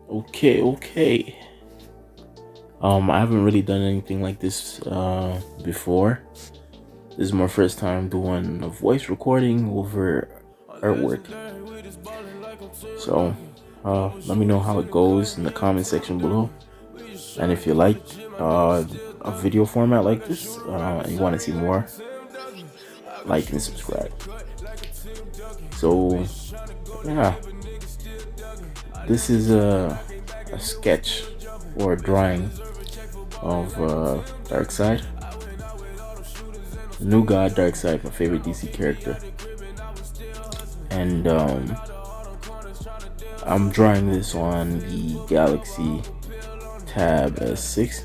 Okay. I haven't really done anything like this before. This is my first time doing a voice recording over artwork. So let me know how it goes in the comment section below. And if you like a video format like this and you want to see more, like and subscribe. So yeah, this is a sketch or a drawing of Darkseid, the new god Darkseid, my favorite DC character. And I'm drawing this on the Galaxy Tab S6.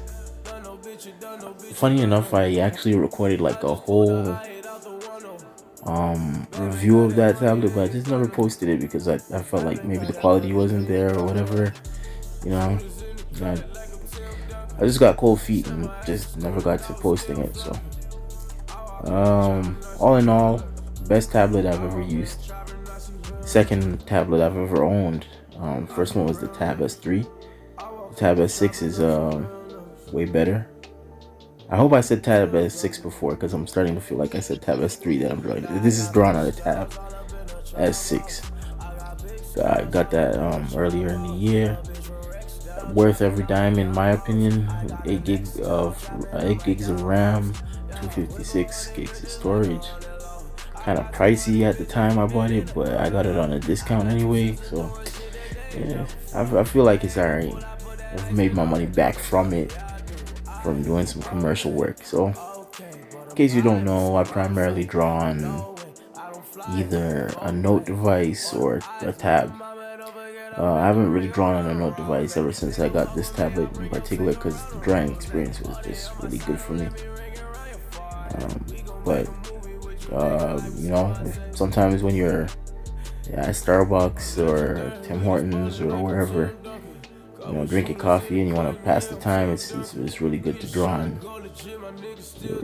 Funny enough, I actually recorded like a whole review of that tablet, but I just never posted it because I felt like maybe the quality wasn't there or whatever, you know. I just got cold feet and just never got to posting it. So all in all, best tablet I've ever used, second tablet I've ever owned. First one was the Tab S3. The Tab S6 is way better. I hope I said Tab S6 before, because I'm starting to feel like I said Tab S3 that I'm drawing. This is drawn on a Tab S6. I got that earlier in the year. Worth every dime in my opinion. 8 gigs of RAM, 256 gigs of storage. Kind of pricey at the time I bought it, but I got it on a discount anyway. So yeah, I feel like it's alright. I've made my money back from it, from doing some commercial work. So in case you don't know, I primarily draw on either a Note device or a tab. I haven't really drawn on a Note device ever since I got this tablet in particular, because the drawing experience was just really good for me. But you know, sometimes when you're at Starbucks or Tim Hortons or wherever, you know, drinking coffee and you want to pass the time, it's really good to draw on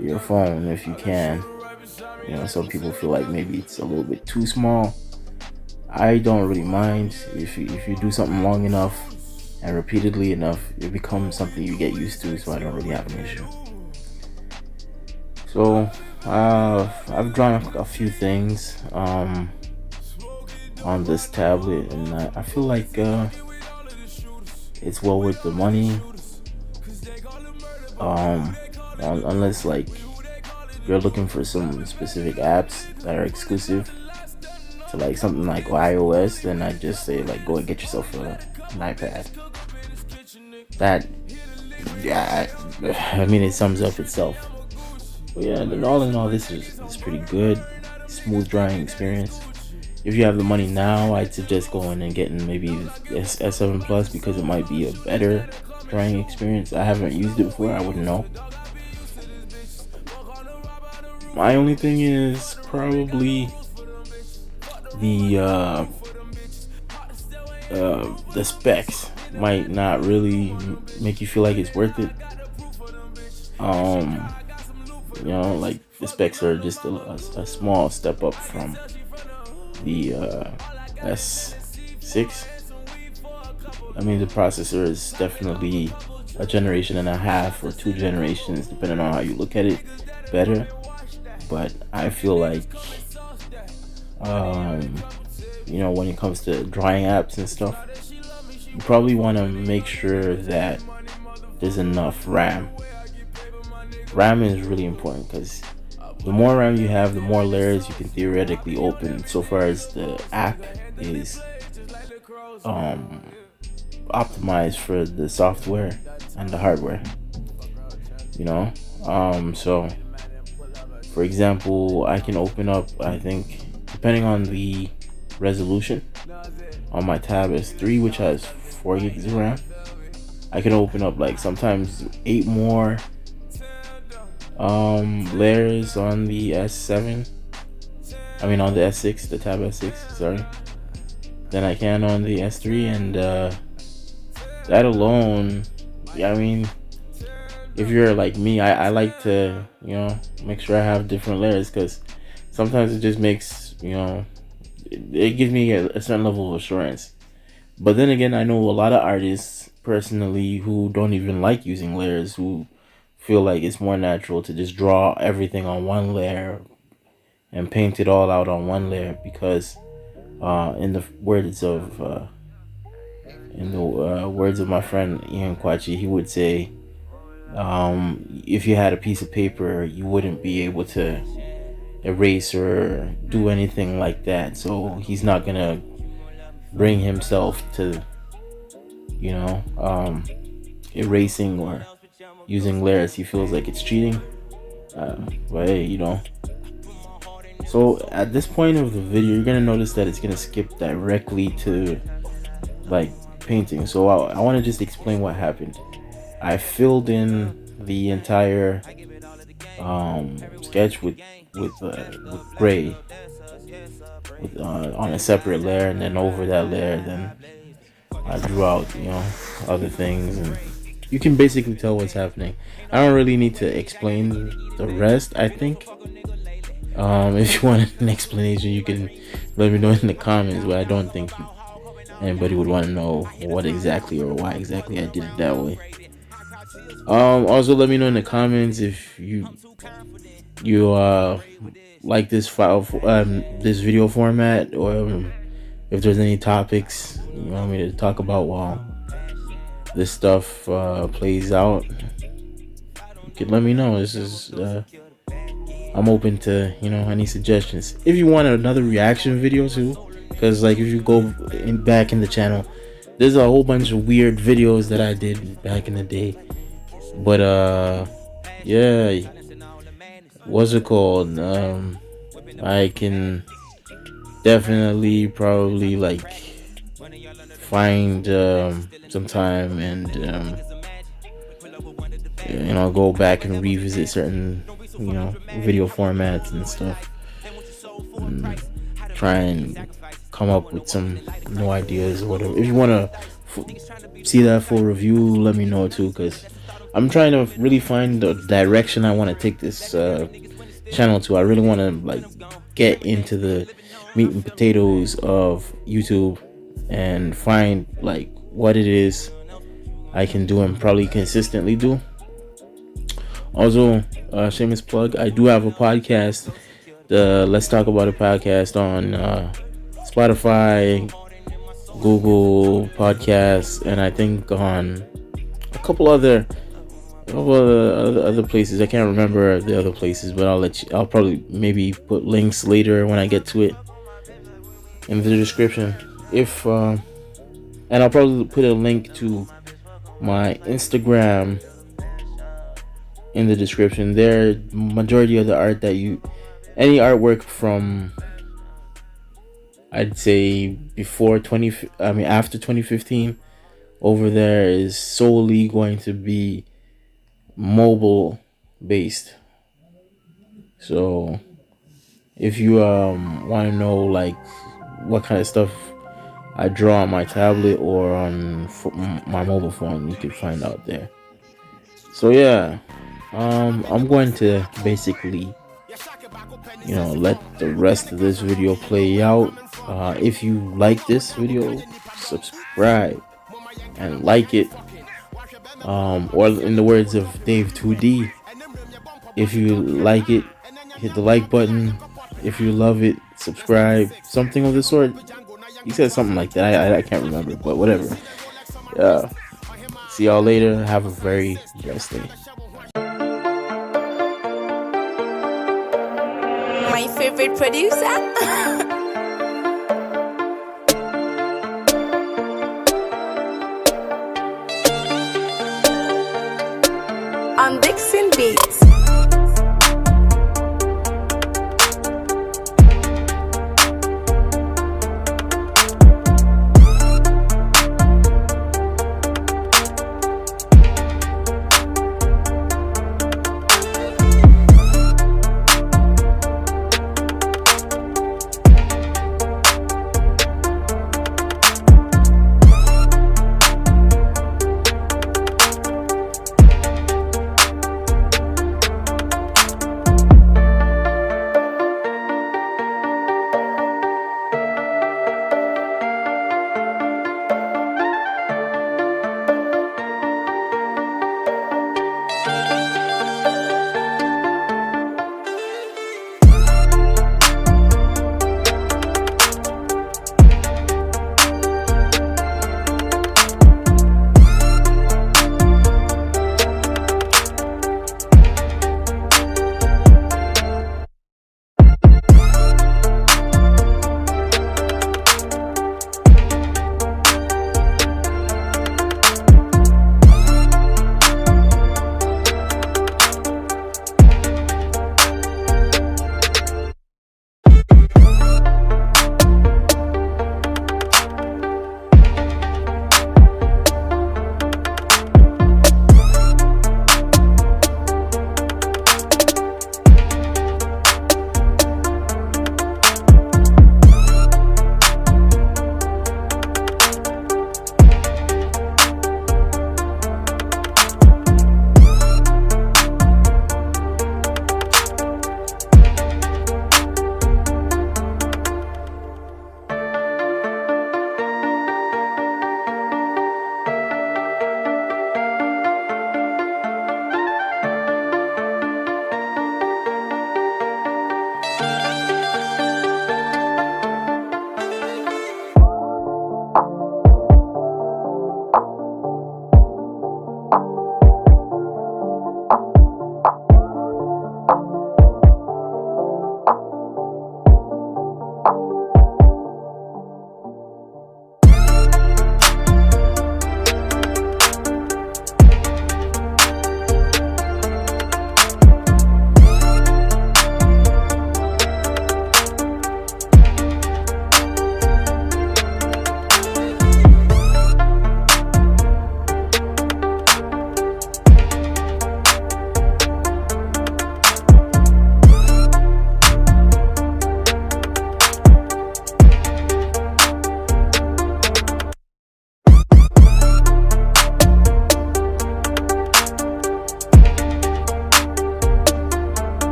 your phone if you can. You know, some people feel like maybe it's a little bit too small. I don't really mind. If you do something long enough and repeatedly enough, it becomes something you get used to, so I don't really have an issue. So I've drawn a few things on this tablet, and I feel like it's well worth the money. Unless like you're looking for some specific apps that are exclusive to like something like iOS, then I just say like go and get yourself an iPad. That, yeah, I mean, it sums up itself. But yeah, then all in all, this is pretty good. Smooth drawing experience. If you have the money now, I'd suggest going and getting maybe S7 Plus, because it might be a better drawing experience. I haven't used it before, I wouldn't know. My only thing is probably the specs might not really make you feel like it's worth it. You know, like the specs are just a small step up from the S6. I mean, the processor is definitely a generation and a half or 2 generations, depending on how you look at it, better. But I feel like you know, when it comes to drawing apps and stuff, you probably want to make sure that there's enough RAM. RAM is really important, because the more RAM you have, the more layers you can theoretically open, so far as the app is optimized for the software and the hardware, you know. So for example, I can open up, I think, depending on the resolution, on my Tab S3, which has 4 gigs of RAM, I can open up like sometimes 8 more layers on the S7. I mean on the S6, the Tab S6, sorry, than I can on the S3, and that alone, yeah, I mean, if you're like me, I like to, you know, make sure I have different layers, because sometimes it just makes, you know, it gives me a certain level of assurance But then again, I know a lot of artists personally who don't even like using layers, who feel like it's more natural to just draw everything on one layer and paint it all out on one layer, because in the words of my friend Ian Kwachi, he would say, if you had a piece of paper, you wouldn't be able to erase or do anything like that. So he's not gonna bring himself to, erasing or using layers. He feels like it's cheating. But hey, so at this point of the video, you're gonna notice that it's gonna skip directly to like painting. So I want to just explain what happened. I filled in the entire sketch with gray, on a separate layer, and then over that layer, then I drew out other things, and you can basically tell what's happening. I don't really need to explain the rest. I think if you want an explanation, you can let me know in the comments, but I don't think anybody would want to know what exactly or why exactly I did it that way. Also, let me know in the comments if you like this this video format, or if there's any topics you want me to talk about while this stuff plays out. You could let me know. This is I'm open to any suggestions. If you want another reaction video too, because like if you go back in the channel, there's a whole bunch of weird videos that I did back in the day. But yeah, what's it called? I can definitely probably like find some time and go back and revisit certain video formats and stuff, and try and come up with some new ideas or whatever. If you want to see that full review, let me know too, because I'm trying to really find the direction I want to take this channel to. I really want to like get into the meat and potatoes of YouTube and find like what it is I can do and probably consistently do. Also, shameless plug, I do have a podcast, the Let's Talk About It podcast, on Spotify, Google Podcasts, and I think on a couple other places. I can't remember the other places, but I'll probably maybe put links later when I get to it in the description. And I'll probably put a link to my Instagram in the description. There, majority of the art that any artwork from, I'd say after 2015 over there is solely going to be mobile based. So if you want to know like what kind of stuff I draw on my tablet or on my mobile phone, you can find out there. So yeah, I'm going to basically let the rest of this video play out. If you like this video, subscribe and like it, or in the words of Dave 2D, if you like it, hit the like button. If you love it, subscribe, something of the sort. He said something like that. I can't remember, but whatever. See y'all later. Have a very blessed day. My favorite producer. On Dixon Beats.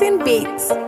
Dixon Beats.